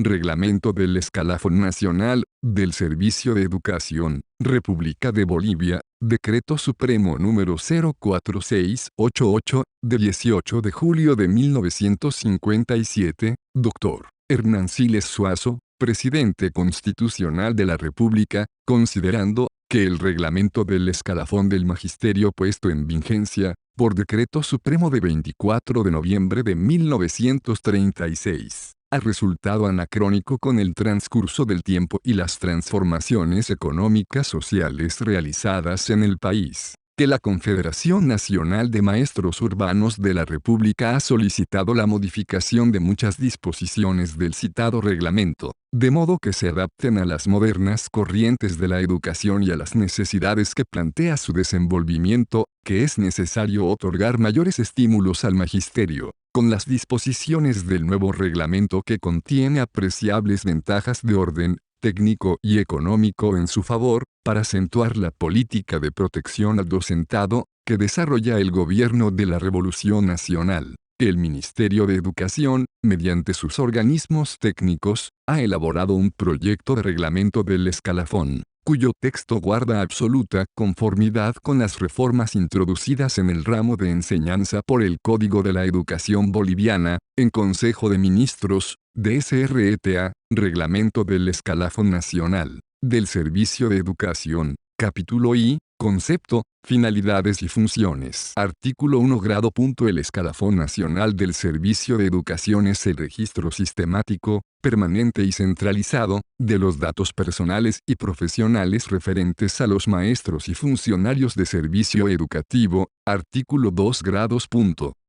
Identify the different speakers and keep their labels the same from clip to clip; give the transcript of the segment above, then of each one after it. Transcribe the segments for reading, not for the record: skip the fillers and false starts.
Speaker 1: Reglamento del Escalafón Nacional, del Servicio de Educación, República de Bolivia, Decreto Supremo número 04688, de 18 de julio de 1957, Dr. Hernán Siles Suazo, Presidente Constitucional de la República, considerando que el reglamento del escalafón del magisterio puesto en vigencia, por Decreto Supremo de 24 de noviembre de 1936, ha resultado anacrónico con el transcurso del tiempo y las transformaciones económicas sociales realizadas en el país, que la Confederación Nacional de Maestros Urbanos de la República ha solicitado la modificación de muchas disposiciones del citado reglamento, de modo que se adapten a las modernas corrientes de la educación y a las necesidades que plantea su desenvolvimiento, que es necesario otorgar mayores estímulos al magisterio, con las disposiciones del nuevo reglamento que contiene apreciables ventajas de orden técnico y económico en su favor, para acentuar la política de protección al docentado, que desarrolla el Gobierno de la Revolución Nacional. El Ministerio de Educación, mediante sus organismos técnicos, ha elaborado un proyecto de reglamento del escalafón, cuyo texto guarda absoluta conformidad con las reformas introducidas en el ramo de enseñanza por el Código de la Educación Boliviana, en Consejo de Ministros, DSRTA, Reglamento del Escalafón Nacional, del Servicio de Educación, Capítulo I, Concepto, Finalidades y Funciones. Artículo 1 Grado. El Escalafón Nacional del Servicio de Educación es el registro sistemático, permanente y centralizado, de los datos personales y profesionales referentes a los maestros y funcionarios de servicio educativo. Artículo 2 Grados.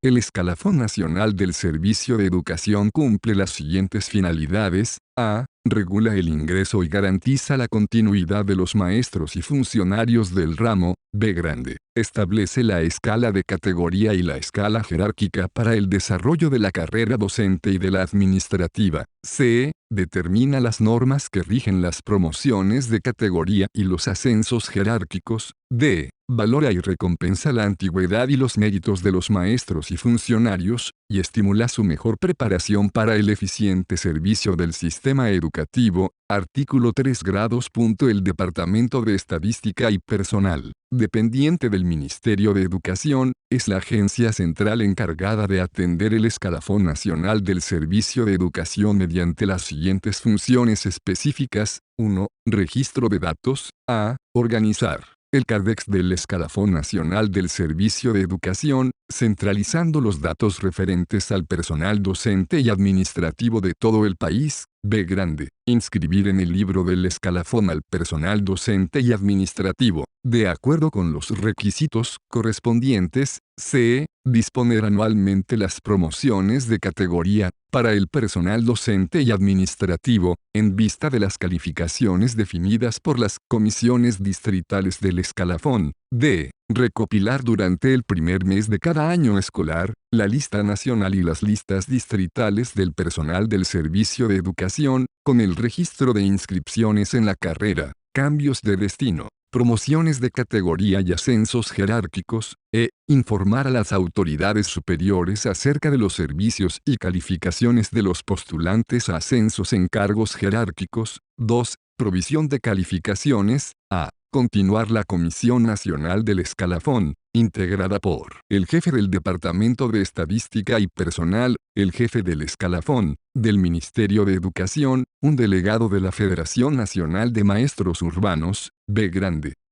Speaker 1: El Escalafón Nacional del Servicio de Educación cumple las siguientes finalidades. A. Regula el ingreso y garantiza la continuidad de los maestros y funcionarios del ramo. B. Establece la escala de categoría y la escala jerárquica para el desarrollo de la carrera docente y de la administrativa. C. Determina las normas que rigen las promociones de categoría y los ascensos jerárquicos. D. Valora y recompensa la antigüedad y los méritos de los maestros y funcionarios, y estimula su mejor preparación para el eficiente servicio del sistema educativo. Artículo 3 Grados. El Departamento de Estadística y Personal, dependiente del Ministerio de Educación, es la agencia central encargada de atender el escalafón nacional del servicio de educación mediante las siguientes funciones específicas. 1. Registro de datos. A. Organizar el Cardex del Escalafón Nacional del Servicio de Educación, centralizando los datos referentes al personal docente y administrativo de todo el país. B. Inscribir en el libro del escalafón al personal docente y administrativo, de acuerdo con los requisitos correspondientes. C. Disponer anualmente las promociones de categoría, para el personal docente y administrativo, en vista de las calificaciones definidas por las comisiones distritales del escalafón. D. Recopilar durante el primer mes de cada año escolar, la lista nacional y las listas distritales del personal del servicio de educación, con el registro de inscripciones en la carrera, cambios de destino, promociones de categoría y ascensos jerárquicos. Informar a las autoridades superiores acerca de los servicios y calificaciones de los postulantes a ascensos en cargos jerárquicos. 2. Provisión de calificaciones. A. Continuar la Comisión Nacional del Escalafón, integrada por el jefe del Departamento de Estadística y Personal, el jefe del escalafón, del Ministerio de Educación, un delegado de la Federación Nacional de Maestros Urbanos. B.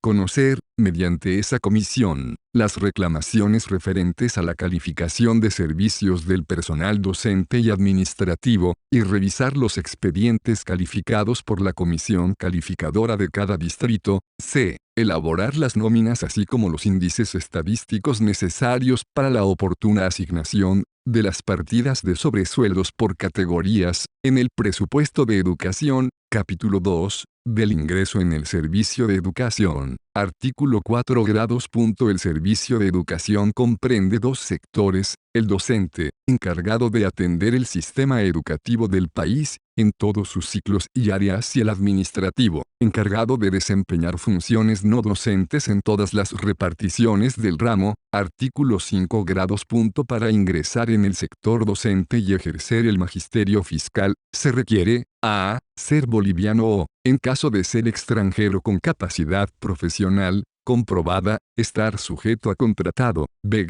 Speaker 1: Conocer, mediante esa comisión, las reclamaciones referentes a la calificación de servicios del personal docente y administrativo, y revisar los expedientes calificados por la comisión calificadora de cada distrito. C. Elaborar las nóminas así como los índices estadísticos necesarios para la oportuna asignación de las partidas de sobresueldos por categorías, en el presupuesto de educación. Capítulo 2. Del ingreso en el servicio de educación. Artículo 4 Grados. El servicio de educación comprende dos sectores: el docente, encargado de atender el sistema educativo del país, en todos sus ciclos y áreas, y el administrativo, encargado de desempeñar funciones no docentes en todas las reparticiones del ramo. Artículo 5 grados. Para ingresar en el sector docente y ejercer el magisterio fiscal, se requiere: a. Ser boliviano o, en caso de ser extranjero con capacidad profesional comprobada, estar sujeto a contratado. B.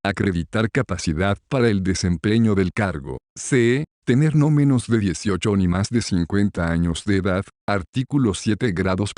Speaker 1: Acreditar capacidad para el desempeño del cargo. C. Tener no menos de 18 ni más de 50 años de edad. Artículo 7 grados.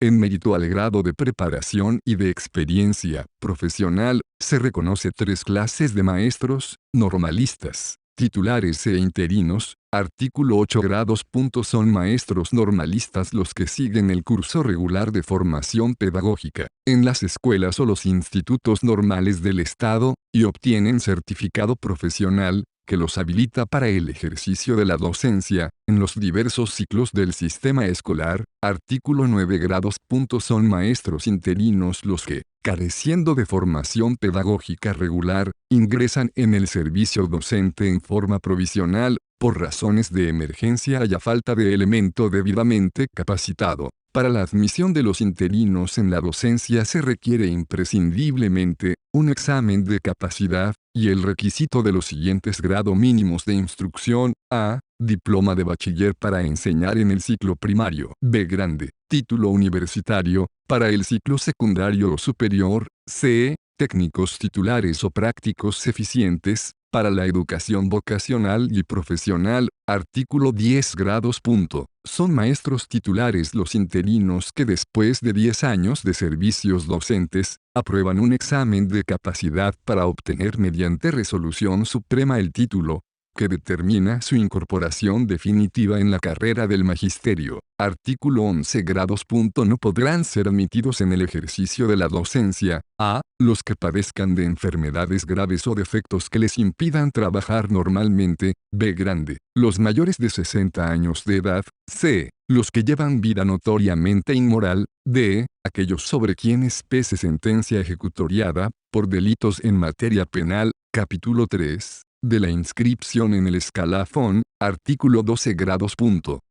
Speaker 1: En mérito al grado de preparación y de experiencia profesional, se reconoce 3 clases de maestros: normalistas, titulares e interinos. Artículo 8 grados. Son maestros normalistas los que siguen el curso regular de formación pedagógica en las escuelas o los institutos normales del Estado, y obtienen certificado profesional que los habilita para el ejercicio de la docencia en los diversos ciclos del sistema escolar. Artículo 9 grados. Son maestros interinos los que, careciendo de formación pedagógica regular, ingresan en el servicio docente en forma provisional, por razones de emergencia haya falta de elemento debidamente capacitado. Para la admisión de los interinos en la docencia se requiere imprescindiblemente un examen de capacidad, y el requisito de los siguientes grados mínimos de instrucción: a. Diploma de bachiller para enseñar en el ciclo primario. B. Título universitario para el ciclo secundario o superior. C. Técnicos titulares o prácticos eficientes para la educación vocacional y profesional. Artículo 10 grados. Son maestros titulares los interinos que después de 10 años de servicios docentes, aprueban un examen de capacidad para obtener mediante resolución suprema el título que determina su incorporación definitiva en la carrera del magisterio. Artículo 11 grados. No podrán ser admitidos en el ejercicio de la docencia: a. Los que padezcan de enfermedades graves o defectos que les impidan trabajar normalmente. B. Los mayores de 60 años de edad. C. Los que llevan vida notoriamente inmoral. D. Aquellos sobre quienes pese sentencia ejecutoriada por delitos en materia penal. Capítulo 3 de la inscripción en el escalafón. Artículo 12 grados.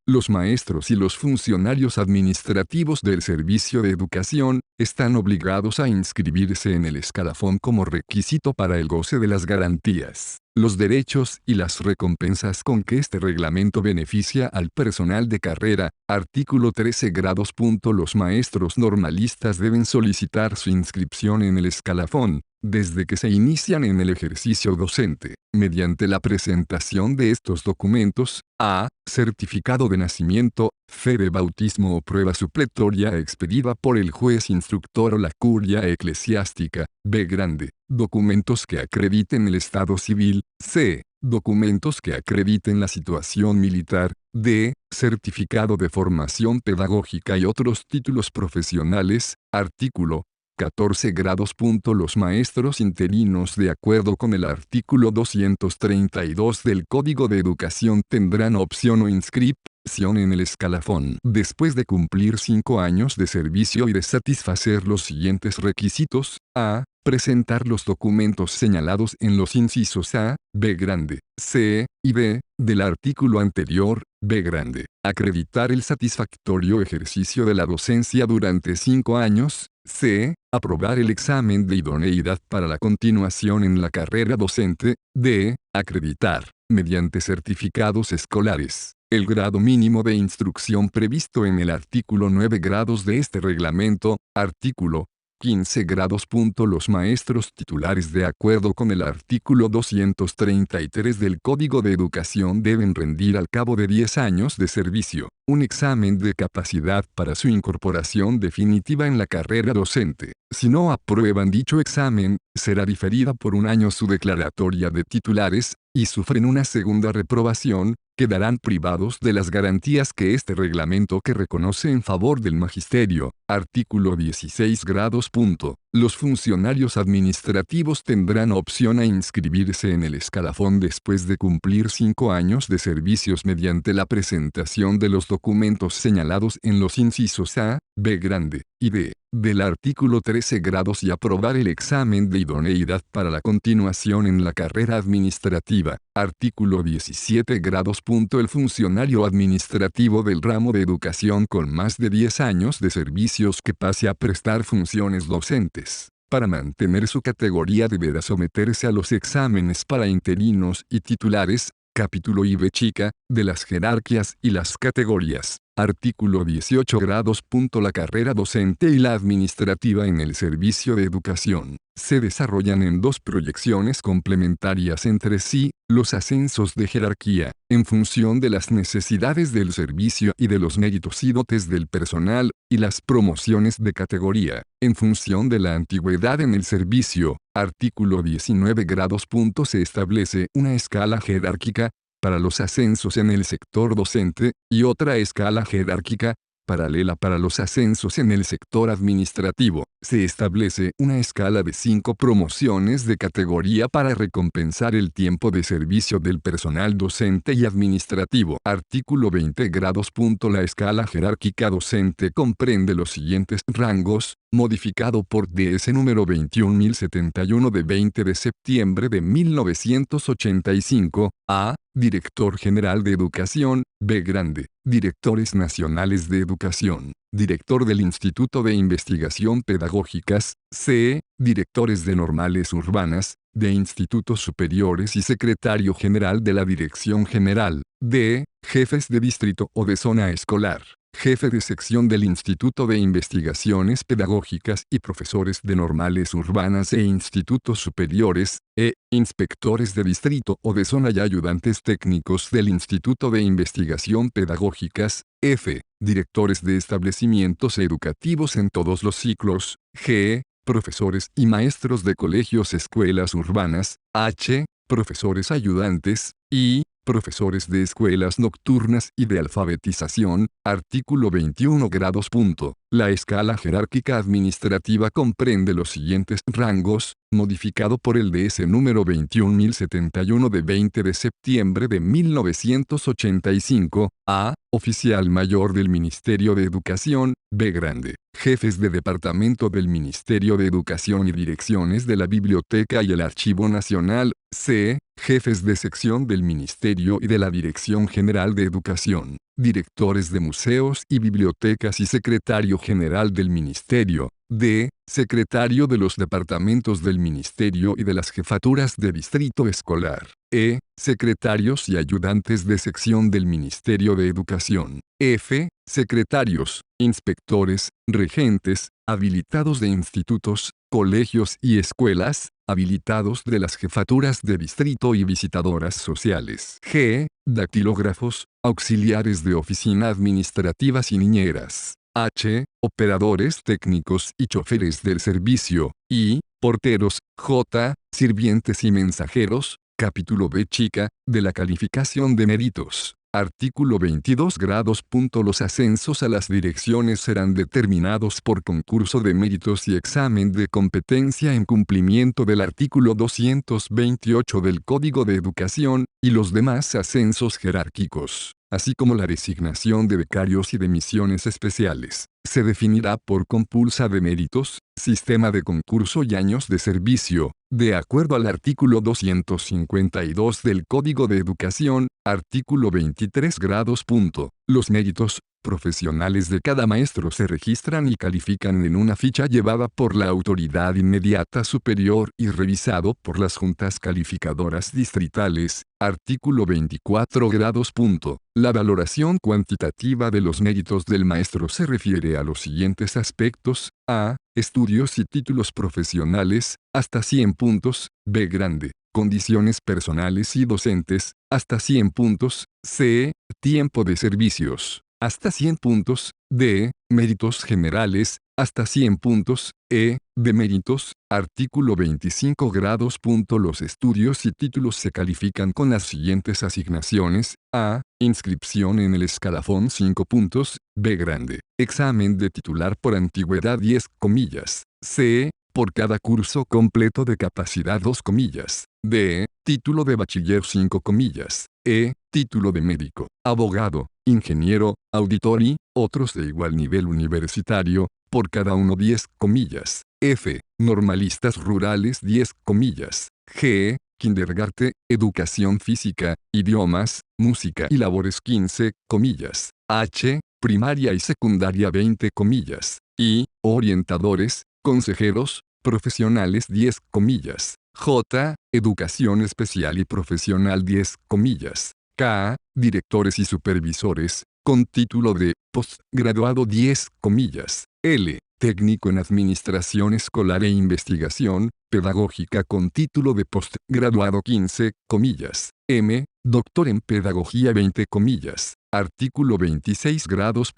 Speaker 1: Los maestros y los funcionarios administrativos del servicio de educación están obligados a inscribirse en el escalafón como requisito para el goce de las garantías, los derechos y las recompensas con que este reglamento beneficia al personal de carrera. Artículo 13 grados. Los maestros normalistas deben solicitar su inscripción en el escalafón desde que se inician en el ejercicio docente, mediante la presentación de estos documentos: a. Certificado de nacimiento, fe de bautismo o prueba supletoria expedida por el juez instructor o la curia eclesiástica. B. Documentos que acrediten el estado civil. C. Documentos que acrediten la situación militar. D. Certificado de formación pedagógica y otros títulos profesionales. Artículo 14 grados. Los maestros interinos, de acuerdo con el artículo 232 del Código de Educación, tendrán opción o inscripción en el escalafón después de cumplir 5 años de servicio y de satisfacer los siguientes requisitos: a. Presentar los documentos señalados en los incisos A, B, C y D del artículo anterior. B. Acreditar el satisfactorio ejercicio de la docencia durante 5 años. C. Aprobar el examen de idoneidad para la continuación en la carrera docente. D. Acreditar, mediante certificados escolares, el grado mínimo de instrucción previsto en el artículo 9 grados de este reglamento. Artículo 15 grados. Los maestros titulares, de acuerdo con el artículo 233 del Código de Educación, deben rendir al cabo de 10 años de servicio un examen de capacidad para su incorporación definitiva en la carrera docente. Si no aprueban dicho examen, será diferida por 1 año su declaratoria de titulares, y sufren una segunda reprobación, quedarán privados de las garantías que este reglamento que reconoce en favor del magisterio. Artículo 16 grados. Los funcionarios administrativos tendrán opción a inscribirse en el escalafón después de cumplir 5 años de servicios mediante la presentación de los documentos señalados en los incisos A, B grande, y D, del artículo 13 grados y aprobar el examen de idoneidad para la continuación en la carrera administrativa. Artículo 17 grados. El funcionario administrativo del ramo de educación con más de 10 años de servicios que pase a prestar funciones docentes, para mantener su categoría deberá someterse a los exámenes para interinos y titulares, capítulo I B chica, de las jerarquías y las categorías. Artículo 18 grados. La carrera docente y la administrativa en el servicio de educación se desarrollan en dos proyecciones complementarias entre sí: los ascensos de jerarquía, en función de las necesidades del servicio y de los méritos y dotes del personal, y las promociones de categoría, en función de la antigüedad en el servicio. Artículo 19 grados. Se establece una escala jerárquica para los ascensos en el sector docente, y otra escala jerárquica paralela para los ascensos en el sector administrativo. Se establece una escala de 5 promociones de categoría para recompensar el tiempo de servicio del personal docente y administrativo. Artículo 20 grados. La escala jerárquica docente comprende los siguientes rangos, modificado por DS número 21071 de 20 de septiembre de 1985, A. Director General de Educación, B grande, Directores Nacionales de Educación, Director del Instituto de Investigación Pedagógicas, C. Directores de Normales Urbanas, de Institutos Superiores y Secretario General de la Dirección General, D. Jefes de distrito o de zona escolar, Jefe de sección del Instituto de Investigaciones Pedagógicas y profesores de normales urbanas e institutos superiores, E. Inspectores de distrito o de zona y ayudantes técnicos del Instituto de Investigación Pedagógicas, F. Directores de establecimientos educativos en todos los ciclos, G. Profesores y maestros de colegios escuelas urbanas, H. Profesores ayudantes, I. Profesores de escuelas nocturnas y de alfabetización. Artículo 21 grados. La escala jerárquica administrativa comprende los siguientes rangos, modificado por el DS número 21071 de 20 de septiembre de 1985, A. Oficial mayor del Ministerio de Educación, B grande. Jefes de departamento del Ministerio de Educación y direcciones de la Biblioteca y el Archivo Nacional, C. Jefes de sección del Ministerio y de la Dirección General de Educación, directores de museos y bibliotecas y secretario general del Ministerio, D. Secretario de los departamentos del Ministerio y de las jefaturas de distrito escolar, E. Secretarios y ayudantes de sección del Ministerio de Educación, F. Secretarios, inspectores, regentes, habilitados de institutos, colegios y escuelas, habilitados de las jefaturas de distrito y visitadoras sociales. G. Dactilógrafos, auxiliares de oficina administrativas y niñeras. H. Operadores técnicos y choferes del servicio. I. Porteros. J. Sirvientes y mensajeros. Capítulo B chica, de la calificación de méritos. Artículo 22 grados. Los ascensos a las direcciones serán determinados por concurso de méritos y examen de competencia en cumplimiento del artículo 228 del Código de Educación, y los demás ascensos jerárquicos, así como la designación de becarios y de misiones especiales, se definirá por compulsa de méritos, sistema de concurso y años de servicio, de acuerdo al artículo 252 del Código de Educación, artículo 23 grados. Los méritos profesionales de cada maestro se registran y califican en una ficha llevada por la autoridad inmediata superior y revisado por las juntas calificadoras distritales. Artículo 24 grados. La valoración cuantitativa de los méritos del maestro se refiere a los siguientes aspectos: A. Estudios y títulos profesionales, hasta 100 puntos, B grande. Condiciones personales y docentes, hasta 100 puntos, C. Tiempo de servicios, hasta 100 puntos, D. Méritos generales, hasta 100 puntos, E. De méritos. Artículo 25 grados. Los estudios y títulos se califican con las siguientes asignaciones: A. Inscripción en el escalafón 5 puntos, B grande. Examen de titular por antigüedad 10 comillas. C. Por cada curso completo de capacidad 2 comillas. D. Título de bachiller 5 comillas. E. Título de médico, abogado, ingeniero, auditor y otros de igual nivel universitario, por cada uno 10 comillas. F. Normalistas rurales 10 comillas. G. Kindergarten, educación física, idiomas, música y labores 15 comillas. H. Primaria y secundaria 20 comillas. I. Orientadores, consejeros, profesionales 10 comillas. J. Educación especial y profesional 10 comillas. K. Directores y supervisores, con título de postgraduado 10 comillas. L. Técnico en Administración Escolar e Investigación Pedagógica con título de postgraduado 15 comillas. M. Doctor en Pedagogía 20 comillas. Artículo 26 grados.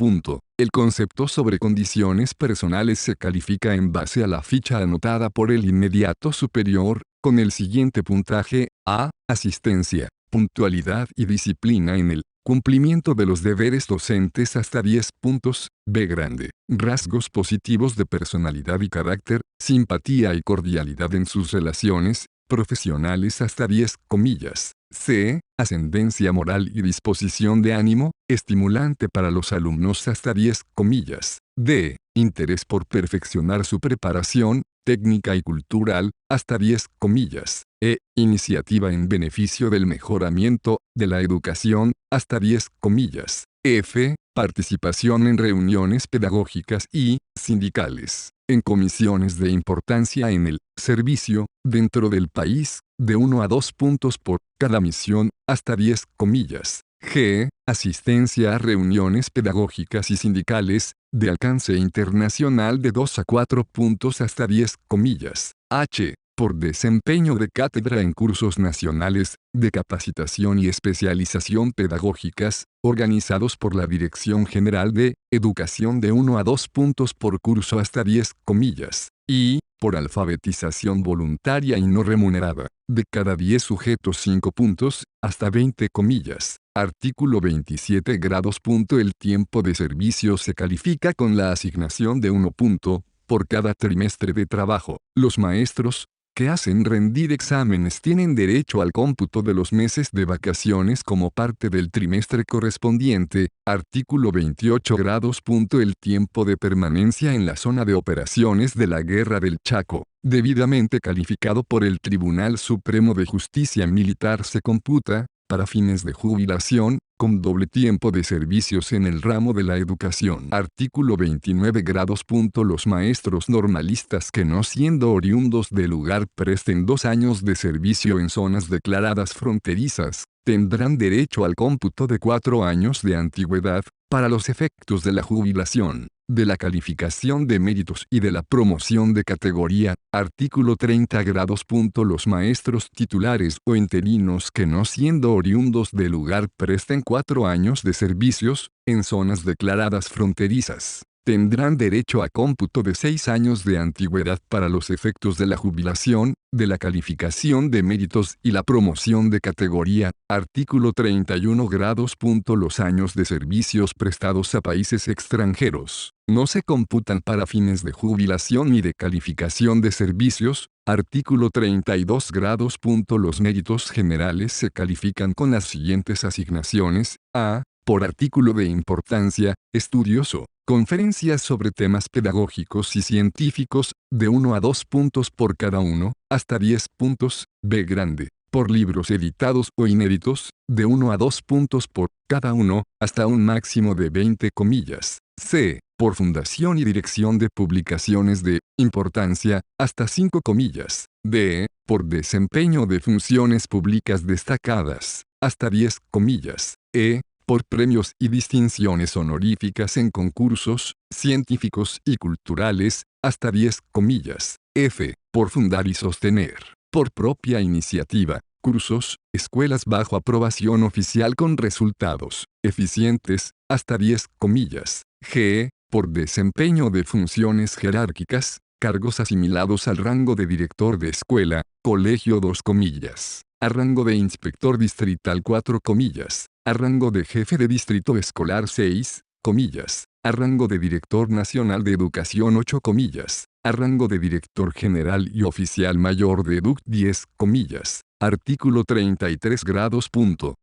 Speaker 1: El concepto sobre condiciones personales se califica en base a la ficha anotada por el inmediato superior, con el siguiente puntaje: A. Asistencia, puntualidad y disciplina en el cumplimiento de los deberes docentes hasta 10 puntos. B grande. Rasgos positivos de personalidad y carácter, simpatía y cordialidad en sus relaciones profesionales hasta 10 comillas. C. Ascendencia moral y disposición de ánimo, estimulante para los alumnos hasta 10 comillas. D. Interés por perfeccionar su preparación, técnica y cultural, hasta 10 comillas. E. Iniciativa en beneficio del mejoramiento de la educación, hasta 10 comillas. F. Participación en reuniones pedagógicas y sindicales, en comisiones de importancia en el servicio, dentro del país, de 1 a 2 puntos por cada misión, hasta 10 comillas. G. Asistencia a reuniones pedagógicas y sindicales, de alcance internacional de 2 a 4 puntos hasta 10 comillas. H. Por desempeño de cátedra en cursos nacionales, de capacitación y especialización pedagógicas, organizados por la Dirección General de Educación de 1 a 2 puntos por curso hasta 10 comillas. Y, por alfabetización voluntaria y no remunerada, de cada 10 sujetos 5 puntos, hasta 20 comillas. Artículo 27 grados. El tiempo de servicio se califica con la asignación de 1 punto, por cada trimestre de trabajo. Los maestros que hacen rendir exámenes tienen derecho al cómputo de los meses de vacaciones como parte del trimestre correspondiente. Artículo 28 grados. El tiempo de permanencia en la zona de operaciones de la Guerra del Chaco, debidamente calificado por el Tribunal Supremo de Justicia Militar, se computa, para fines de jubilación, con doble tiempo de servicios en el ramo de la educación. Artículo 29 grados. Los maestros normalistas que no siendo oriundos del lugar presten 2 años de servicio en zonas declaradas fronterizas, tendrán derecho al cómputo de 4 años de antigüedad, para los efectos de la jubilación, de la calificación de méritos y de la promoción de categoría. Artículo 30 grados. Los maestros titulares o interinos que no siendo oriundos del lugar presten 4 años de servicios, en zonas declaradas fronterizas, tendrán derecho a cómputo de 6 años de antigüedad para los efectos de la jubilación, de la calificación de méritos y la promoción de categoría. Artículo 31 grados. Los años de servicios prestados a países extranjeros no se computan para fines de jubilación ni de calificación de servicios. Artículo 32 grados. Los méritos generales se califican con las siguientes asignaciones. A. Por artículo de importancia, estudioso, conferencias sobre temas pedagógicos y científicos, de 1 a 2 puntos por cada uno, hasta 10 puntos. B grande. Por libros editados o inéditos, de 1 a 2 puntos por cada uno, hasta un máximo de 20 comillas. C. Por fundación y dirección de publicaciones de importancia, hasta 5 comillas. D. Por desempeño de funciones públicas destacadas, hasta 10 comillas. E. Por premios y distinciones honoríficas en concursos científicos y culturales, hasta 10 comillas. F. Por fundar y sostener, por propia iniciativa, cursos, escuelas bajo aprobación oficial con resultados eficientes, hasta 10 comillas. G. Por desempeño de funciones jerárquicas, cargos asimilados al rango de director de escuela, colegio 2 comillas, a rango de inspector distrital 4 comillas. a rango de jefe de distrito escolar 6, comillas, a rango de director nacional de educación 8 comillas, a rango de director general y oficial mayor de EDUC 10 comillas. Artículo 33 grados.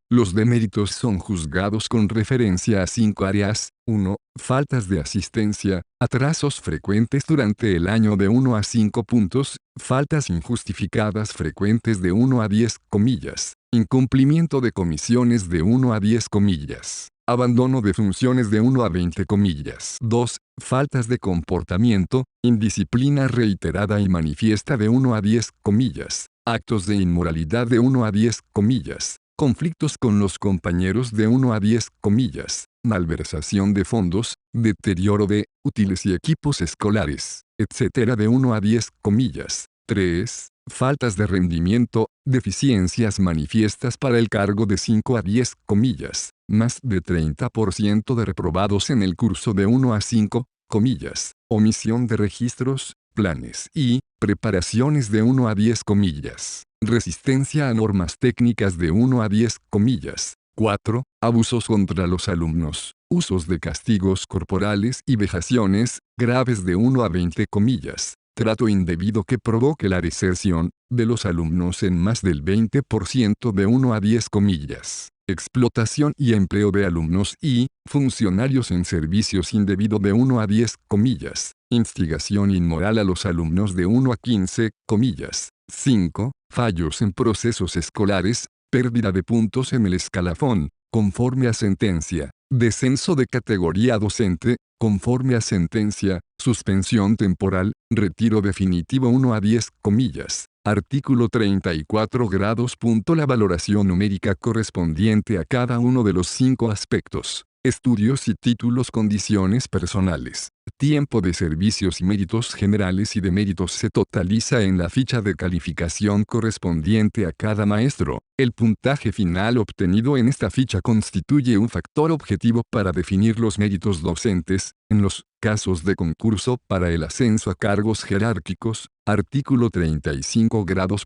Speaker 1: Los deméritos son juzgados con referencia a 5 áreas. 1. Faltas de asistencia, atrasos frecuentes durante el año de 1 a 5 puntos, faltas injustificadas frecuentes de 1 a 10 comillas, incumplimiento de comisiones de 1 a 10 comillas, abandono de funciones de 1 a 20 comillas. 2. Faltas de comportamiento, indisciplina reiterada y manifiesta de 1 a 10 comillas, actos de inmoralidad de 1 a 10 comillas, conflictos con los compañeros de 1 a 10 comillas, malversación de fondos, deterioro de útiles y equipos escolares, etc. de 1 a 10 comillas. 3. Faltas de rendimiento, deficiencias manifiestas para el cargo de 5 a 10 comillas, más de 30% de reprobados en el curso de 1 a 5 comillas, omisión de registros, planes y preparaciones de 1 a 10 comillas, resistencia a normas técnicas de 1 a 10 comillas. 4. Abusos contra los alumnos, usos de castigos corporales y vejaciones, graves de 1 a 20 comillas, trato indebido que provoque la deserción de los alumnos en más del 20% de 1 a 10 comillas, explotación y empleo de alumnos y funcionarios en servicios indebido de 1 a 10 comillas, instigación inmoral a los alumnos de 1 a 15 comillas. 5. Fallos en procesos escolares, pérdida de puntos en el escalafón, conforme a sentencia, descenso de categoría docente, conforme a sentencia, suspensión temporal, retiro definitivo 1 a 10 comillas. Artículo 34 grados. La valoración numérica correspondiente a cada uno de los 5 aspectos, estudios y títulos, condiciones personales, tiempo de servicios y méritos generales y de méritos se totaliza en la ficha de calificación correspondiente a cada maestro. El puntaje final obtenido en esta ficha constituye un factor objetivo para definir los méritos docentes, en los casos de concurso para el ascenso a cargos jerárquicos. Artículo 35 grados.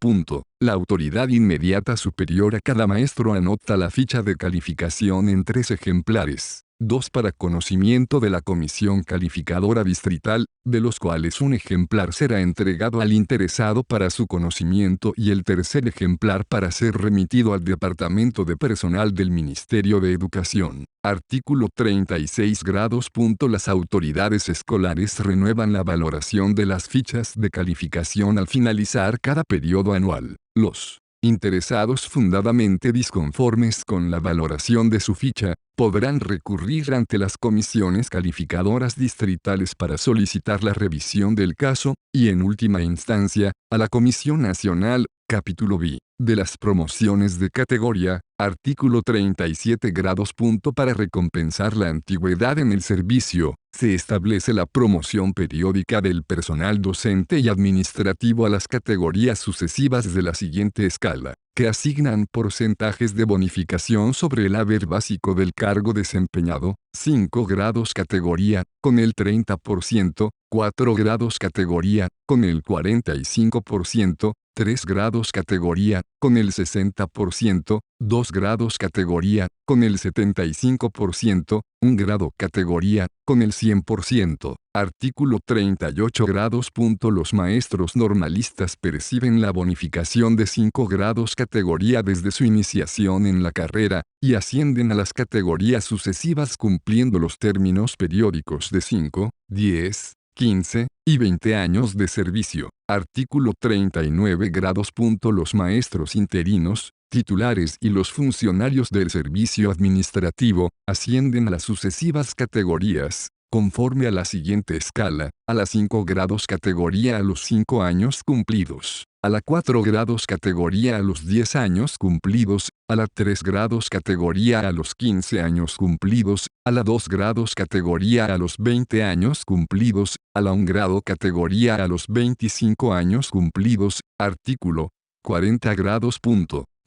Speaker 1: La autoridad inmediata superior a cada maestro anota la ficha de calificación en 3 ejemplares. 2 para conocimiento de la comisión calificadora distrital, de los cuales un ejemplar será entregado al interesado para su conocimiento y el tercer ejemplar para ser remitido al Departamento de Personal del Ministerio de Educación. Artículo 36 grados. Las autoridades escolares renuevan la valoración de las fichas de calificación al finalizar cada periodo anual. Los interesados fundadamente disconformes con la valoración de su ficha, podrán recurrir ante las comisiones calificadoras distritales para solicitar la revisión del caso, y en última instancia, a la Comisión Nacional, capítulo B, de las promociones de categoría. Artículo 37 grados. Para recompensar la antigüedad en el servicio, se establece la promoción periódica del personal docente y administrativo a las categorías sucesivas de la siguiente escala, que asignan porcentajes de bonificación sobre el haber básico del cargo desempeñado: 5 grados categoría, con el 30%, 4 grados categoría, con el 45%, 3 grados categoría, con el 60%, 2 grados categoría, con el 75%, 1 grado categoría, con el 100%. Artículo 38 grados. Los maestros normalistas perciben la bonificación de 5 grados categoría desde su iniciación en la carrera, y ascienden a las categorías sucesivas cumpliendo los términos periódicos de 5, 10, 15 y 20 años de servicio. Artículo 39 grados. Los maestros interinos, titulares y los funcionarios del servicio administrativo ascienden a las sucesivas categorías, conforme a la siguiente escala: a la 5 grados categoría a los 5 años cumplidos, a la 4 grados categoría a los 10 años cumplidos, a la 3 grados categoría a los 15 años cumplidos, a la 2 grados categoría a los 20 años cumplidos, a la 1 grado categoría a los 25 años cumplidos. Artículo 40 grados.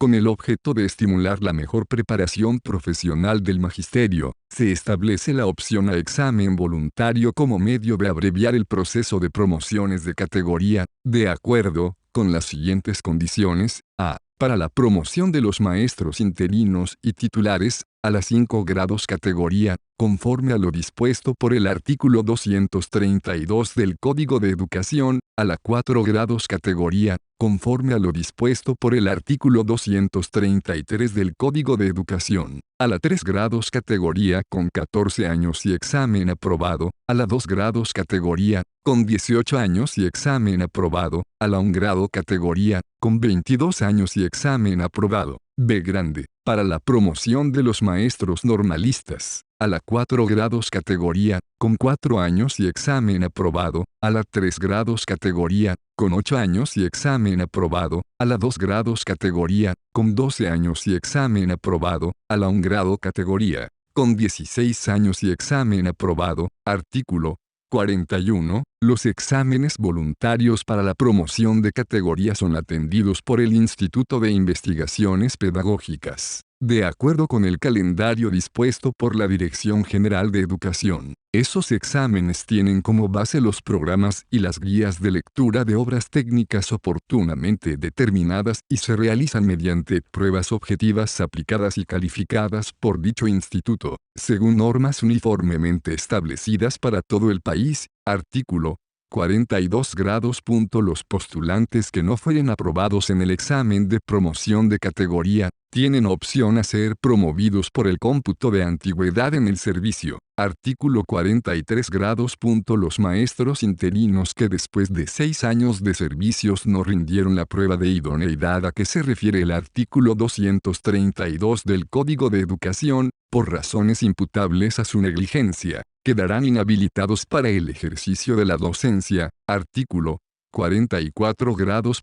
Speaker 1: Con el objeto de estimular la mejor preparación profesional del magisterio, se establece la opción a examen voluntario como medio de abreviar el proceso de promociones de categoría, de acuerdo con las siguientes condiciones: a. Para la promoción de los maestros interinos y titulares, a la 5 grados categoría, conforme a lo dispuesto por el artículo 232 del Código de Educación, a la 4 grados categoría, conforme a lo dispuesto por el artículo 233 del Código de Educación, a la 3 grados categoría con 14 años y examen aprobado, a la 2 grados categoría, con 18 años y examen aprobado, a la 1 grado categoría, con 22 años y examen aprobado. B grande, para la promoción de los maestros normalistas, a la 4 grados categoría, con 4 años y examen aprobado, a la 3 grados categoría, con 8 años y examen aprobado, a la 2 grados categoría, con 12 años y examen aprobado, a la 1 grado categoría, con 16 años y examen aprobado. Artículo 41. Los exámenes voluntarios para la promoción de categoría son atendidos por el Instituto de Investigaciones Pedagógicas, de acuerdo con el calendario dispuesto por la Dirección General de Educación. Esos exámenes tienen como base los programas y las guías de lectura de obras técnicas oportunamente determinadas y se realizan mediante pruebas objetivas aplicadas y calificadas por dicho instituto, según normas uniformemente establecidas para todo el país. Artículo 42 grados. Los postulantes que no fueren aprobados en el examen de promoción de categoría, tienen opción a ser promovidos por el cómputo de antigüedad en el servicio. Artículo 43 grados. Los maestros interinos que después de 6 años de servicios no rindieron la prueba de idoneidad a que se refiere el artículo 232 del Código de Educación, por razones imputables a su negligencia, quedarán inhabilitados para el ejercicio de la docencia. Artículo 44 grados.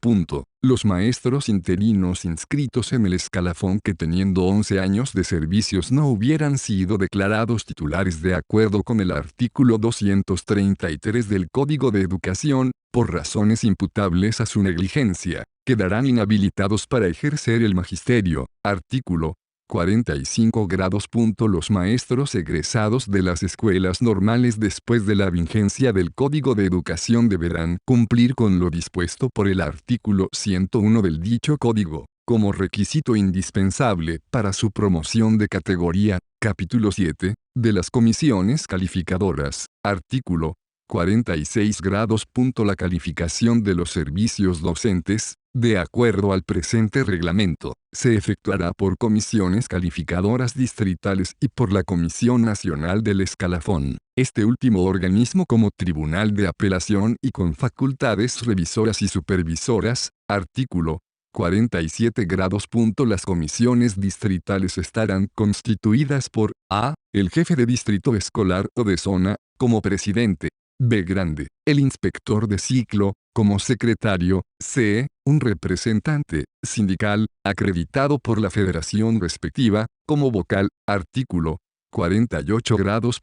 Speaker 1: Los maestros interinos inscritos en el escalafón que teniendo 11 años de servicios no hubieran sido declarados titulares de acuerdo con el artículo 233 del Código de Educación, por razones imputables a su negligencia, quedarán inhabilitados para ejercer el magisterio. Artículo 45 grados. Los maestros egresados de las escuelas normales después de la vigencia del Código de Educación deberán cumplir con lo dispuesto por el artículo 101 del dicho código, como requisito indispensable para su promoción de categoría. Capítulo 7, de las comisiones calificadoras. Artículo 46 grados. La calificación de los servicios docentes, de acuerdo al presente reglamento, se efectuará por comisiones calificadoras distritales y por la Comisión Nacional del Escalafón, este último organismo como tribunal de apelación y con facultades revisoras y supervisoras. Artículo 47 grados. Las comisiones distritales estarán constituidas por a. el jefe de distrito escolar o de zona, como presidente. B grande, el inspector de ciclo, como secretario. C. un representante sindical, acreditado por la federación respectiva, como vocal. Artículo 48 grados.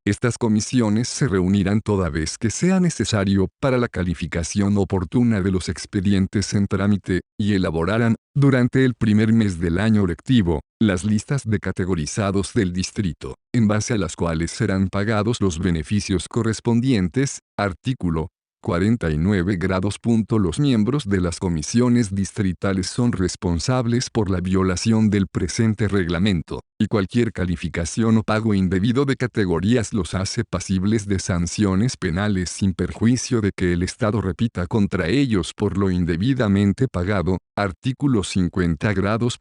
Speaker 1: Estas comisiones se reunirán toda vez que sea necesario para la calificación oportuna de los expedientes en trámite, y elaborarán, durante el primer mes del año lectivo, las listas de categorizados del distrito, en base a las cuales serán pagados los beneficios correspondientes. Artículo 49 grados. Los miembros de las comisiones distritales son responsables por la violación del presente reglamento, y cualquier calificación o pago indebido de categorías los hace pasibles de sanciones penales sin perjuicio de que el Estado repita contra ellos por lo indebidamente pagado. Artículo 50 grados.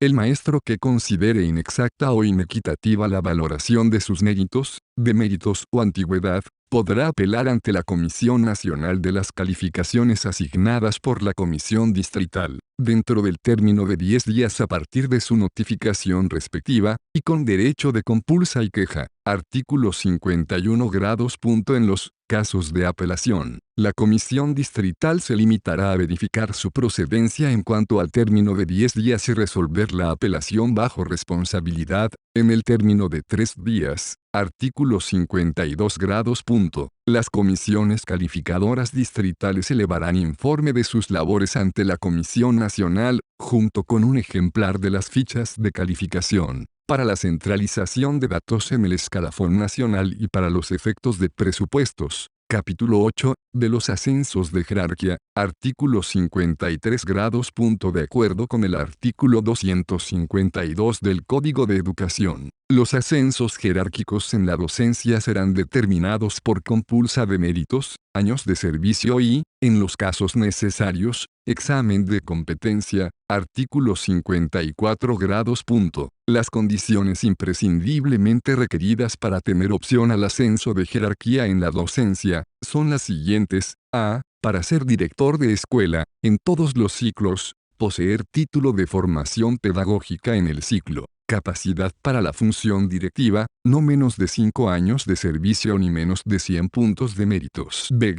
Speaker 1: El maestro que considere inexacta o inequitativa la valoración de sus méritos, deméritos o antigüedad, podrá apelar ante la Comisión Nacional de las Calificaciones asignadas por la Comisión Distrital, dentro del término de 10 días a partir de su notificación respectiva, y con derecho de compulsa y queja. Artículo 51 grados. En los casos de apelación, la Comisión Distrital se limitará a verificar su procedencia en cuanto al término de 10 días y resolver la apelación bajo responsabilidad, en el término de 3 días. Artículo 52 grados. Las comisiones calificadoras distritales elevarán informe de sus labores ante la Comisión Nacional, junto con un ejemplar de las fichas de calificación, para la centralización de datos en el escalafón nacional y para los efectos de presupuestos. Capítulo 8, de los ascensos de jerarquía. Artículo 53 grados. De acuerdo con el artículo 252 del Código de Educación, los ascensos jerárquicos en la docencia serán determinados por compulsa de méritos, años de servicio y, en los casos necesarios, examen de competencia. Artículo 54 grados. Las condiciones imprescindiblemente requeridas para tener opción al ascenso de jerarquía en la docencia, son las siguientes. A. Para ser director de escuela, en todos los ciclos, poseer título de formación pedagógica en el ciclo, capacidad para la función directiva, no menos de 5 años de servicio ni menos de 100 puntos de méritos. B.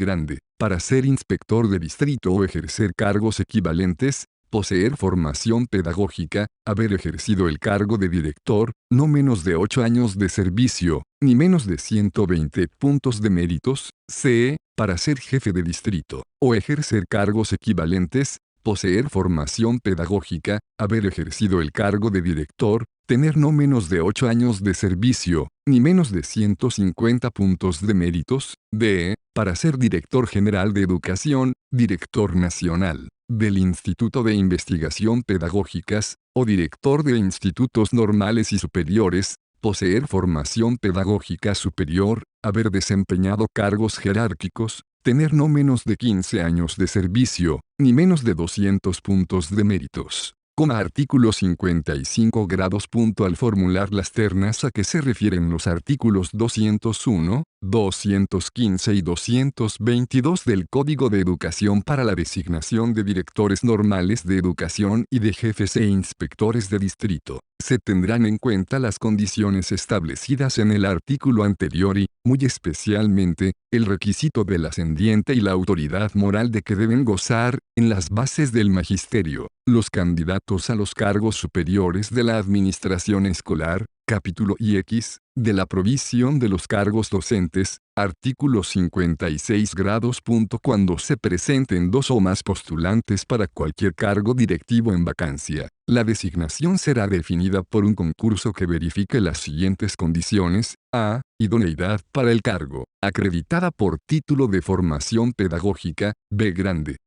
Speaker 1: Para ser inspector de distrito o ejercer cargos equivalentes, poseer formación pedagógica, haber ejercido el cargo de director, no menos de 8 años de servicio, ni menos de 120 puntos de méritos. C. Para ser jefe de distrito, o ejercer cargos equivalentes, poseer formación pedagógica, haber ejercido el cargo de director, tener no menos de 8 años de servicio, ni menos de 150 puntos de méritos. D. Para ser director general de educación, director nacional del Instituto de Investigación Pedagógicas, o director de institutos normales y superiores, poseer formación pedagógica superior, haber desempeñado cargos jerárquicos, tener no menos de 15 años de servicio, ni menos de 200 puntos de méritos. Artículo 55 grados. Al formular las ternas a que se refieren los artículos 201, 215 y 222 del Código de Educación para la designación de directores normales de educación y de jefes e inspectores de distrito, se tendrán en cuenta las condiciones establecidas en el artículo anterior y, muy especialmente, el requisito del ascendiente y la autoridad moral de que deben gozar, en las bases del magisterio, los candidatos a los cargos superiores de la administración escolar, capítulo X, de la provisión de los cargos docentes, artículo 56 grados. Cuando se presenten 2 o más postulantes para cualquier cargo directivo en vacancia, la designación será definida por un concurso que verifique las siguientes condiciones. A. Idoneidad para el cargo, acreditada por título de formación pedagógica. B.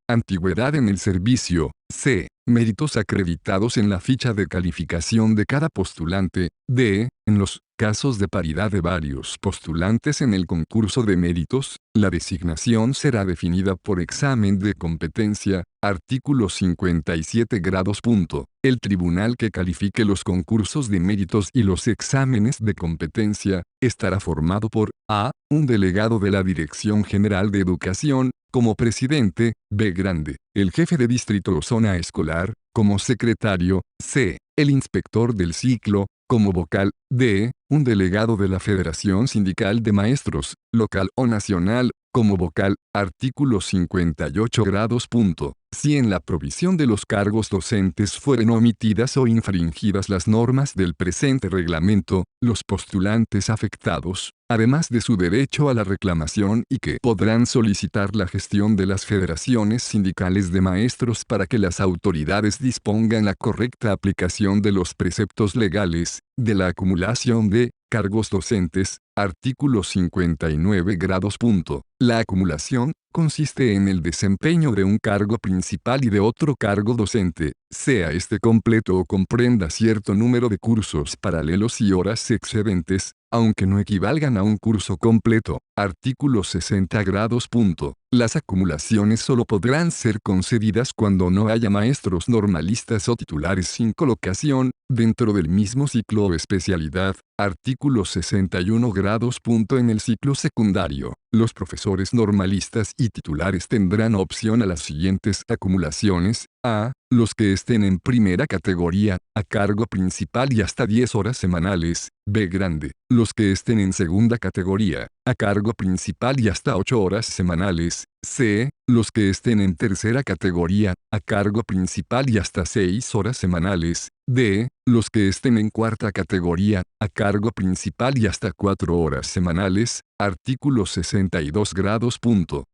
Speaker 1: Antigüedad en el servicio. C. Méritos acreditados en la ficha de calificación de cada postulante. D. En los casos de paridad de varios postulantes en el concurso de méritos, la designación será definida por examen de competencia. Artículo 57 grados. El tribunal que califique los concursos de méritos y los exámenes de competencia, estará formado por A. Un delegado de la Dirección General de Educación, como presidente. B. El jefe de distrito o zona escolar, como secretario. C. El inspector del ciclo, como vocal. D. Un delegado de la Federación Sindical de Maestros, local o nacional, como vocal. Artículo 58 grados. Si en la provisión de los cargos docentes fueren omitidas o infringidas las normas del presente reglamento, los postulantes afectados, además de su derecho a la reclamación y que podrán solicitar la gestión de las federaciones sindicales de maestros para que las autoridades dispongan la correcta aplicación de los preceptos legales, de la acumulación de cargos docentes. Artículo 59 grados. La acumulación consiste en el desempeño de un cargo principal y de otro cargo docente, sea este completo o comprenda cierto número de cursos paralelos y horas excedentes, aunque no equivalgan a un curso completo. Artículo 60 grados. Las acumulaciones solo podrán ser concedidas cuando no haya maestros normalistas o titulares sin colocación, dentro del mismo ciclo o especialidad. Artículo 61 grados. En el ciclo secundario, los profesores normalistas y titulares tendrán opción a las siguientes acumulaciones. A. Los que estén en primera categoría, a cargo principal y hasta 10 horas semanales. B. Los que estén en segunda categoría, a cargo principal y hasta 8 horas semanales. C. Los que estén en tercera categoría, a cargo principal y hasta 6 horas semanales. D. Los que estén en cuarta categoría, a cargo principal y hasta 4 horas semanales. Artículo 62 grados.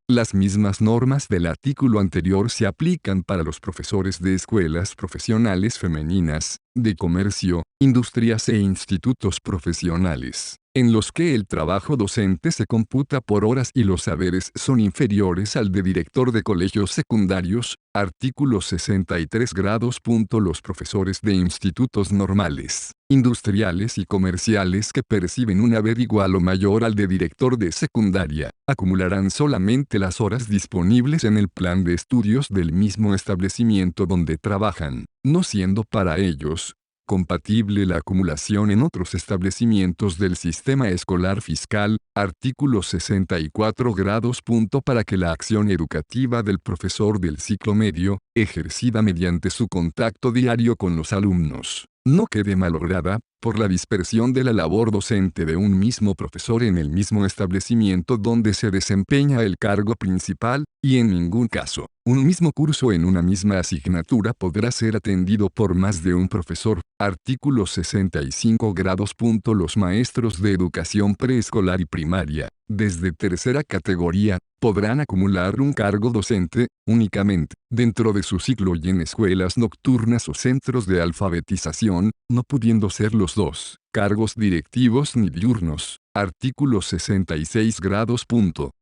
Speaker 1: Las mismas normas del artículo anterior se aplican para los profesores de escuelas profesionales femeninas, de comercio, industrias e institutos profesionales. en los que el trabajo docente se computa por horas y los saberes son inferiores al de director de colegios secundarios, artículo 63 grados. Los profesores de institutos normales, industriales y comerciales que perciben un haber igual o mayor al de director de secundaria, acumularán solamente las horas disponibles en el plan de estudios del mismo establecimiento donde trabajan, no siendo para ellos compatible la acumulación en otros establecimientos del sistema escolar fiscal, artículo 64 grados. Para que la acción educativa del profesor del ciclo medio, ejercida mediante su contacto diario con los alumnos, no quede malograda, por la dispersión de la labor docente de un mismo profesor en el mismo establecimiento donde se desempeña el cargo principal, y en ningún caso, un mismo curso en una misma asignatura podrá ser atendido por más de un profesor. Artículo 65 grados. Los maestros de educación preescolar y primaria, desde tercera categoría, podrán acumular un cargo docente, únicamente, dentro de su ciclo y en escuelas nocturnas o centros de alfabetización, no pudiendo ser los dos cargos directivos ni diurnos. Artículo 66 grados.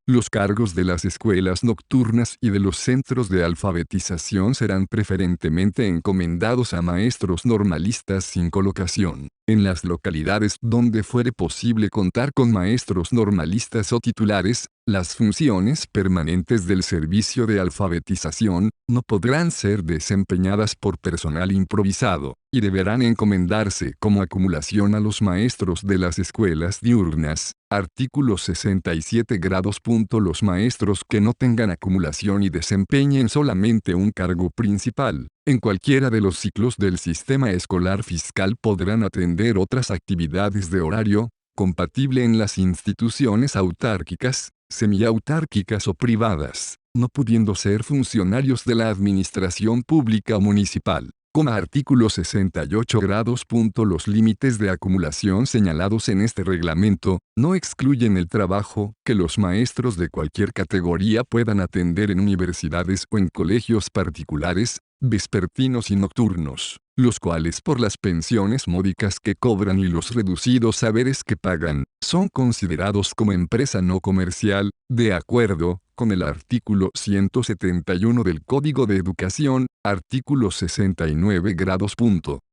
Speaker 1: Los cargos de las escuelas nocturnas y de los centros de alfabetización serán preferentemente encomendados a maestros normalistas sin colocación. En las localidades donde fuere posible contar con maestros normalistas o titulares, las funciones permanentes del servicio de alfabetización no podrán ser desempeñadas por personal improvisado, y deberán encomendarse como acumulación a los maestros de las escuelas diurnas. Artículo 67 grados. Los maestros que no tengan acumulación y desempeñen solamente un cargo principal, en cualquiera de los ciclos del sistema escolar fiscal podrán atender otras actividades de horario compatible en las instituciones autárquicas, semiautárquicas o privadas, no pudiendo ser funcionarios de la administración pública o municipal. Artículo 68 grados. Los límites de acumulación señalados en este reglamento no excluyen el trabajo que los maestros de cualquier categoría puedan atender en universidades o en colegios particulares, vespertinos y nocturnos, los cuales por las pensiones módicas que cobran y los reducidos saberes que pagan, son considerados como empresa no comercial, de acuerdo con el artículo 171 del Código de Educación, artículo 69 grados.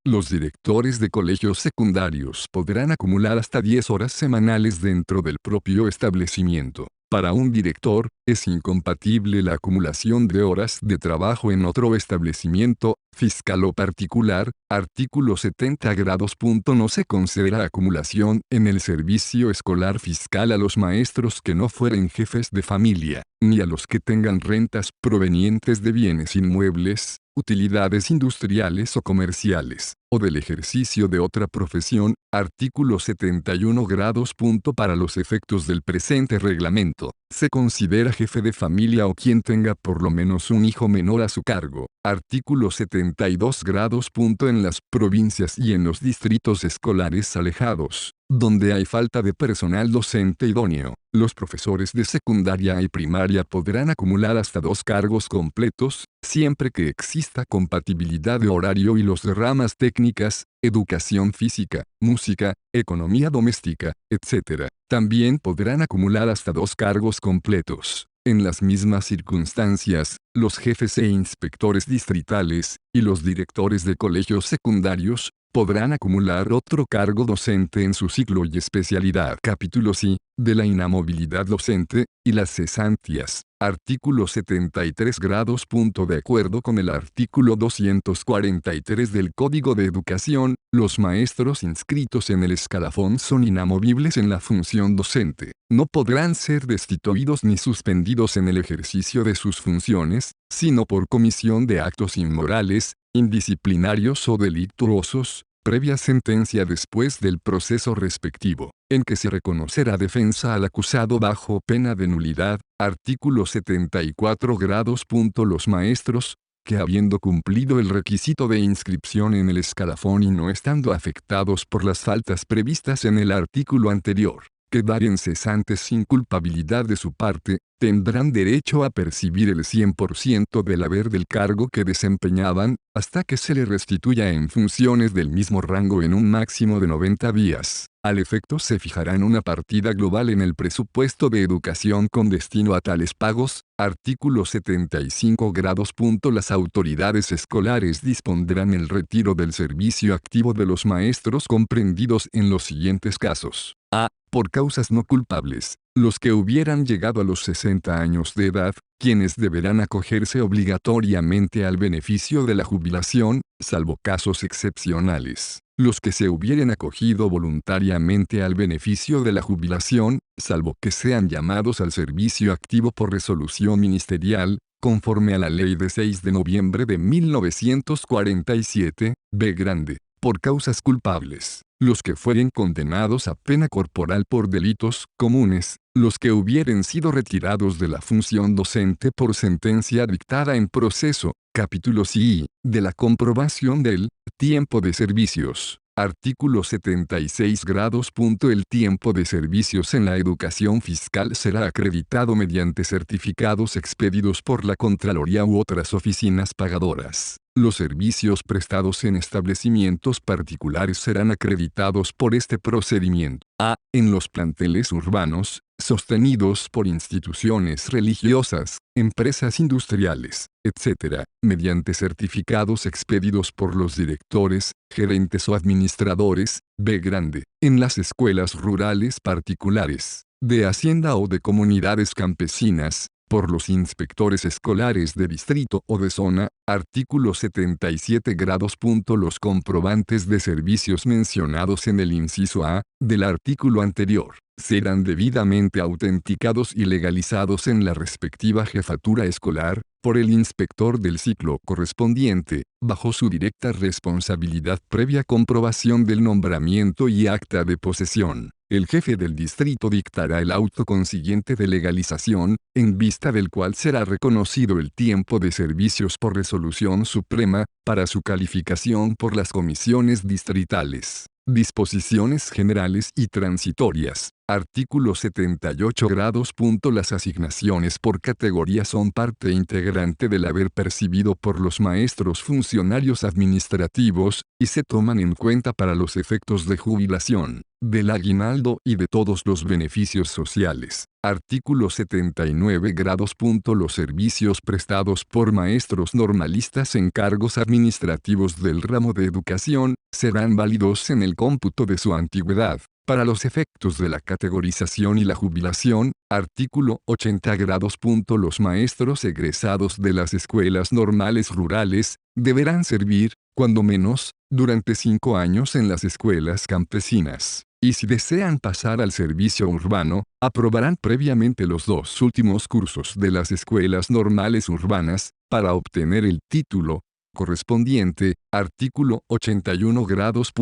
Speaker 1: Los directores de colegios secundarios podrán acumular hasta 10 horas semanales dentro del propio establecimiento. Para un director, es incompatible la acumulación de horas de trabajo en otro establecimiento, fiscal o particular. Artículo 70 grados. No se considera acumulación en el servicio escolar fiscal a los maestros que no fueren jefes de familia, ni a los que tengan rentas provenientes de bienes inmuebles, utilidades industriales o comerciales, o del ejercicio de otra profesión. Artículo 71 grados. Para los efectos del presente reglamento, se considera jefe de familia o quien tenga por lo menos un hijo menor a su cargo. Artículo 72 grados. En las provincias y en los distritos escolares alejados, donde hay falta de personal docente idóneo, los profesores de secundaria y primaria podrán acumular hasta 2 cargos completos, siempre que exista compatibilidad de horario, y los de ramas técnicas, educación física, música, economía doméstica, etc. También podrán acumular hasta 2 cargos completos. En las mismas circunstancias, los jefes e inspectores distritales, y los directores de colegios secundarios, podrán acumular otro cargo docente en su ciclo y especialidad. Capítulo C, de la inamovilidad docente, y las cesantías. Artículo 73 grados. De acuerdo con el artículo 243 del Código de Educación, los maestros inscritos en el escalafón son inamovibles en la función docente. No podrán ser destituidos ni suspendidos en el ejercicio de sus funciones, sino por comisión de actos inmorales, indisciplinarios o delictuosos, previa sentencia después del proceso respectivo, en que se reconocerá defensa al acusado bajo pena de nulidad. Artículo 74 grados. Los maestros, que habiendo cumplido el requisito de inscripción en el escalafón y no estando afectados por las faltas previstas en el artículo anterior, quedaren cesantes sin culpabilidad de su parte, tendrán derecho a percibir el 100% del haber del cargo que desempeñaban, hasta que se le restituya en funciones del mismo rango en un máximo de 90 días. Al efecto se fijará en una partida global en el presupuesto de educación con destino a tales pagos. Artículo 75 grados. Las autoridades escolares dispondrán el retiro del servicio activo de los maestros comprendidos en los siguientes casos. A. Por causas no culpables. Los que hubieran llegado a los 60 años de edad, quienes deberán acogerse obligatoriamente al beneficio de la jubilación, salvo casos excepcionales. Los que se hubieren acogido voluntariamente al beneficio de la jubilación, salvo que sean llamados al servicio activo por resolución ministerial, conforme a la Ley de 6 de noviembre de 1947, B grande, por causas culpables. Los que fueren condenados a pena corporal por delitos comunes, los que hubieren sido retirados de la función docente por sentencia dictada en proceso, capítulo I, de la comprobación del tiempo de servicios. Artículo 76 grados. El tiempo de servicios en la educación fiscal será acreditado mediante certificados expedidos por la Contraloría u otras oficinas pagadoras. Los servicios prestados en establecimientos particulares serán acreditados por este procedimiento. A. En los planteles urbanos, sostenidos por instituciones religiosas, empresas industriales, etc., mediante certificados expedidos por los directores, gerentes o administradores. B grande. En las escuelas rurales particulares, de hacienda o de comunidades campesinas, por los inspectores escolares de distrito o de zona. Artículo 77 grados. Los comprobantes de servicios mencionados en el inciso A, del artículo anterior, serán debidamente autenticados y legalizados en la respectiva jefatura escolar, por el inspector del ciclo correspondiente, bajo su directa responsabilidad previa comprobación del nombramiento y acta de posesión. El jefe del distrito dictará el auto consiguiente de legalización, en vista del cual será reconocido el tiempo de servicios por resolución suprema, para su calificación por las comisiones distritales. Disposiciones generales y transitorias. Artículo 78 grados. Las asignaciones por categoría son parte integrante del haber percibido por los maestros funcionarios administrativos, y se toman en cuenta para los efectos de jubilación, del aguinaldo y de todos los beneficios sociales. Artículo 79 grados. Los servicios prestados por maestros normalistas en cargos administrativos del ramo de educación, serán válidos en el cómputo de su antigüedad, para los efectos de la categorización y la jubilación. Artículo 80 grados. Los maestros egresados de las escuelas normales rurales, deberán servir, cuando menos, durante 5 años en las escuelas campesinas, y si desean pasar al servicio urbano, aprobarán previamente los 2 últimos cursos de las escuelas normales urbanas, para obtener el título correspondiente. Artículo 81 grados.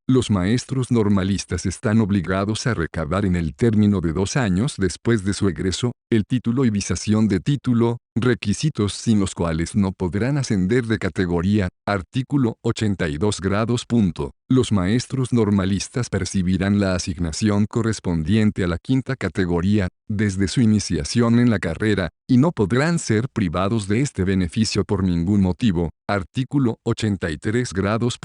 Speaker 1: Los maestros normalistas están obligados a recabar en el término de 2 años después de su egreso, el título y visación de título, requisitos sin los cuales no podrán ascender de categoría. Artículo 82 grados. Los maestros normalistas percibirán la asignación correspondiente a la 5ª categoría, desde su iniciación en la carrera, y no podrán ser privados de este beneficio por ningún motivo. Artículo 83 grados.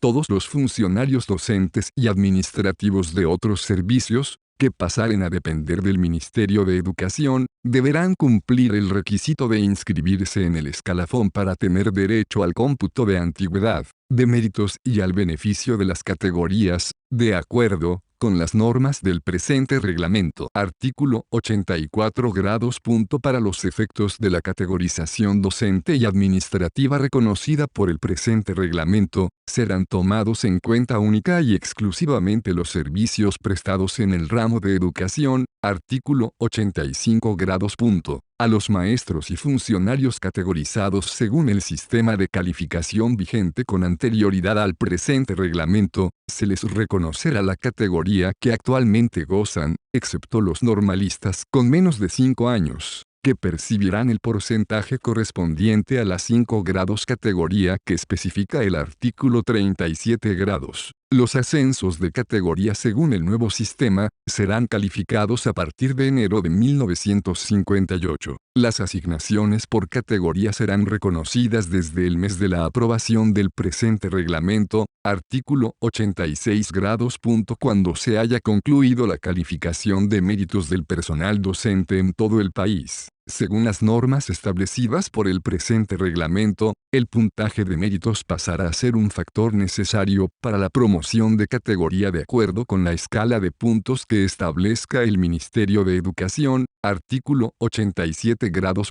Speaker 1: Todos los funcionarios docentes y administrativos de otros servicios, que pasaren a depender del Ministerio de Educación, deberán cumplir el requisito de inscribirse en el escalafón para tener derecho al cómputo de antigüedad, de méritos y al beneficio de las categorías, de acuerdo con las normas del presente reglamento. Artículo 84 grados. Para los efectos de la categorización docente y administrativa reconocida por el presente reglamento, serán tomados en cuenta única y exclusivamente los servicios prestados en el ramo de educación. Artículo 85 grados. A los maestros y funcionarios categorizados según el sistema de calificación vigente con anterioridad al presente reglamento, se les reconocerá la categoría que actualmente gozan, excepto los normalistas con menos de 5 años, que percibirán el porcentaje correspondiente a la 5 grados categoría que especifica el artículo 37 grados. Los ascensos de categoría según el nuevo sistema, serán calificados a partir de enero de 1958. Las asignaciones por categoría serán reconocidas desde el mes de la aprobación del presente reglamento, Artículo 86 grados. Cuando se haya concluido la calificación de méritos del personal docente en todo el país, según las normas establecidas por el presente reglamento, el puntaje de méritos pasará a ser un factor necesario para la promoción de categoría de acuerdo con la escala de puntos que establezca el Ministerio de Educación. Artículo 87 grados.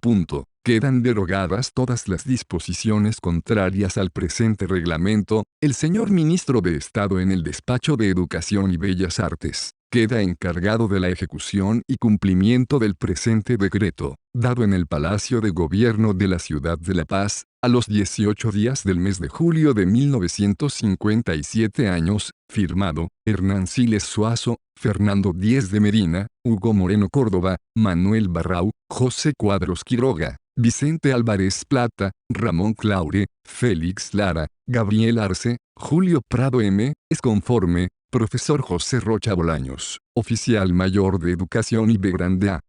Speaker 1: Quedan derogadas todas las disposiciones contrarias al presente reglamento. El señor Ministro de Estado en el Despacho de Educación y Bellas Artes queda encargado de la ejecución y cumplimiento del presente decreto, dado en el Palacio de Gobierno de la Ciudad de La Paz, a los 18 días del mes de julio de 1957 años, firmado, Hernán Siles Suazo, Fernando Díez de Medina, Hugo Moreno Córdoba, Manuel Barrau, José Cuadros Quiroga, Vicente Álvarez Plata, Ramón Claure, Félix Lara, Gabriel Arce, Julio Prado M. Es conforme, Profesor José Rocha Bolaños, Oficial Mayor de Educación y B. Grande A.